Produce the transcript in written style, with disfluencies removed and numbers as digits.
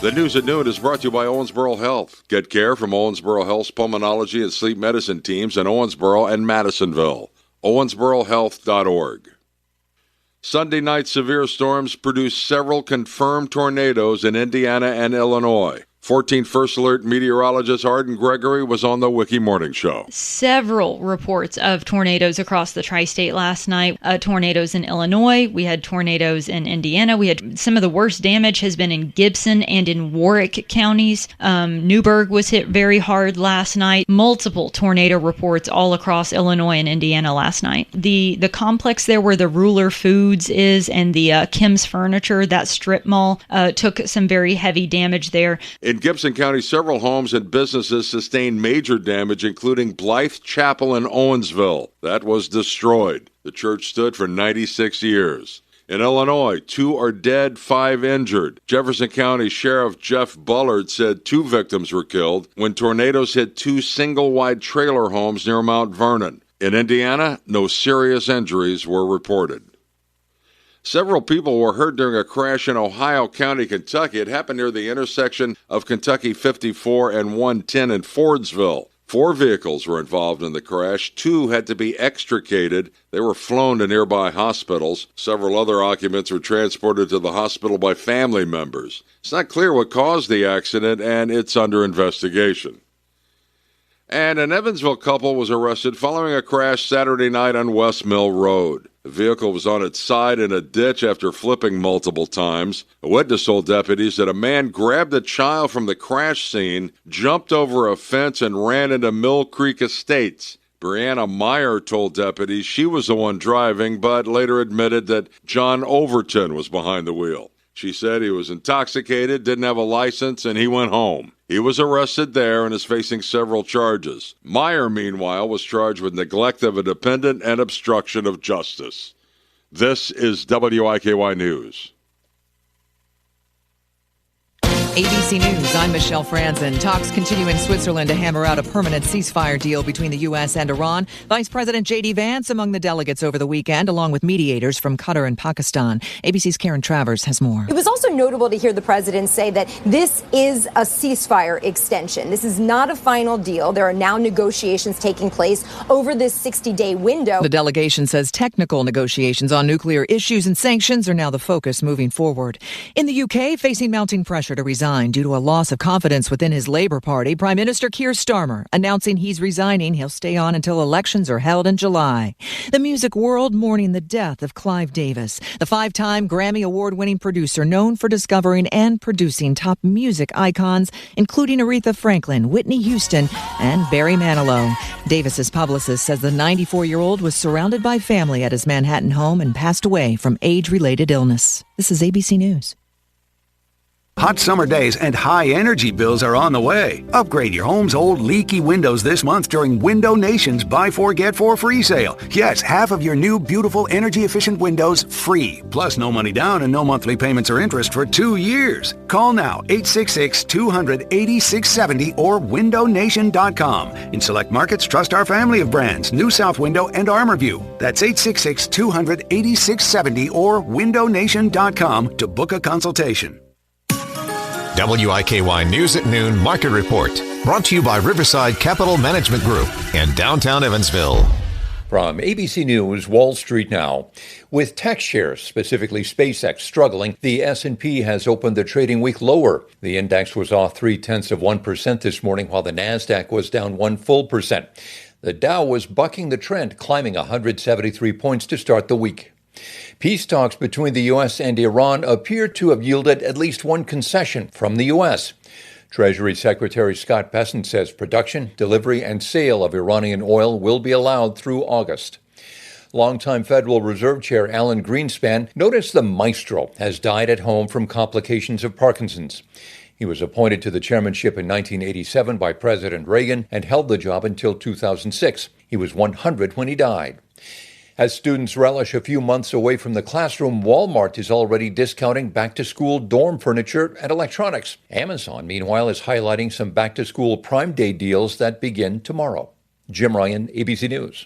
The News at Noon is brought to you by Owensboro Health. Get care from Owensboro Health's pulmonology and sleep medicine teams in Owensboro and Madisonville. owensborohealth.org. Sunday night severe storms produced several confirmed tornadoes in Indiana and Illinois. 14 First Alert meteorologist Arden Gregory was on the Wiki Morning Show. Several reports of tornadoes across the tri-state last night. Tornadoes in Illinois. We had tornadoes in Indiana. We had some of the worst damage has been in Gibson and in Warwick counties. Newburgh was hit very hard last night. Multiple tornado reports all across Illinois and Indiana last night. The complex there where the Ruler Foods is and the Kim's Furniture, that strip mall, took some very heavy damage there. In Gibson County, several homes and businesses sustained major damage, including Blythe Chapel in Owensville. That was destroyed. The church stood for 96 years. In Illinois, 2 are dead, 5 injured. Jefferson County Sheriff Jeff Bullard said 2 victims were killed when tornadoes hit 2 single-wide trailer homes near Mount Vernon. In Indiana, no serious injuries were reported. Several people were hurt during a crash in Ohio County, Kentucky. It happened near the intersection of Kentucky 54 and 110 in Fordsville. 4 vehicles were involved in the crash. 2 had to be extricated. They were flown to nearby hospitals. Several other occupants were transported to the hospital by family members. It's not clear what caused the accident, and it's under investigation. And an Evansville couple was arrested following a crash Saturday night on West Mill Road. The vehicle was on its side in a ditch after flipping multiple times. A witness told deputies that a man grabbed a child from the crash scene, jumped over a fence, and ran into Mill Creek Estates. Brianna Meyer told deputies she was the one driving, but later admitted that John Overton was behind the wheel. She said he was intoxicated, didn't have a license, and he went home. He was arrested there and is facing several charges. Meyer, meanwhile, was charged with neglect of a dependent and obstruction of justice. This is WIKY News. ABC News, I'm Michelle Franzen. Talks continue in Switzerland to hammer out a permanent ceasefire deal between the U.S. and Iran. Vice President J.D. Vance among the delegates over the weekend, along with mediators from Qatar and Pakistan. ABC's Karen Travers has more. It was also notable to hear the president say that this is a ceasefire extension. This is not a final deal. There are now negotiations taking place over this 60-day window. The delegation says technical negotiations on nuclear issues and sanctions are now the focus moving forward. In the U.K., facing mounting pressure to resign due to a loss of confidence within his Labour Party, Prime Minister Keir Starmer announcing he's resigning. He'll stay on until elections are held in July. The music world mourning the death of Clive Davis, the 5-time Grammy Award-winning producer known for discovering and producing top music icons, including Aretha Franklin, Whitney Houston, and Barry Manilow. Davis's publicist says the 94-year-old was surrounded by family at his Manhattan home and passed away from age-related illness. This is ABC News. Hot summer days and high energy bills are on the way. Upgrade your home's old leaky windows this month during Window Nation's Buy 4 Get 4 free sale. Yes, half of your new beautiful energy efficient windows free. Plus no money down and no monthly payments or interest for 2 years. Call now 866-200-8670 or windownation.com. In select markets, trust our family of brands, New South Window and ArmorView. That's 866-200-8670 or windownation.com to book a consultation. WIKY News at Noon Market Report. Brought to you by Riverside Capital Management Group and downtown Evansville. From ABC News, Wall Street now. With tech shares, specifically SpaceX, struggling, the S&P has opened the trading week lower. The index was off 0.3% this morning, while the Nasdaq was down 1%. The Dow was bucking the trend, climbing 173 points to start the week. Peace talks between the U.S. and Iran appear to have yielded at least one concession from the U.S. Treasury Secretary Scott Bessent says production, delivery, and sale of Iranian oil will be allowed through August. Longtime Federal Reserve Chair Alan Greenspan noticed the maestro has died at home from complications of Parkinson's. He was appointed to the chairmanship in 1987 by President Reagan and held the job until 2006. He was 100 when he died. As students relish a few months away from the classroom, Walmart is already discounting back-to-school dorm furniture and electronics. Amazon, meanwhile, is highlighting some back-to-school Prime Day deals that begin tomorrow. Jim Ryan, ABC News.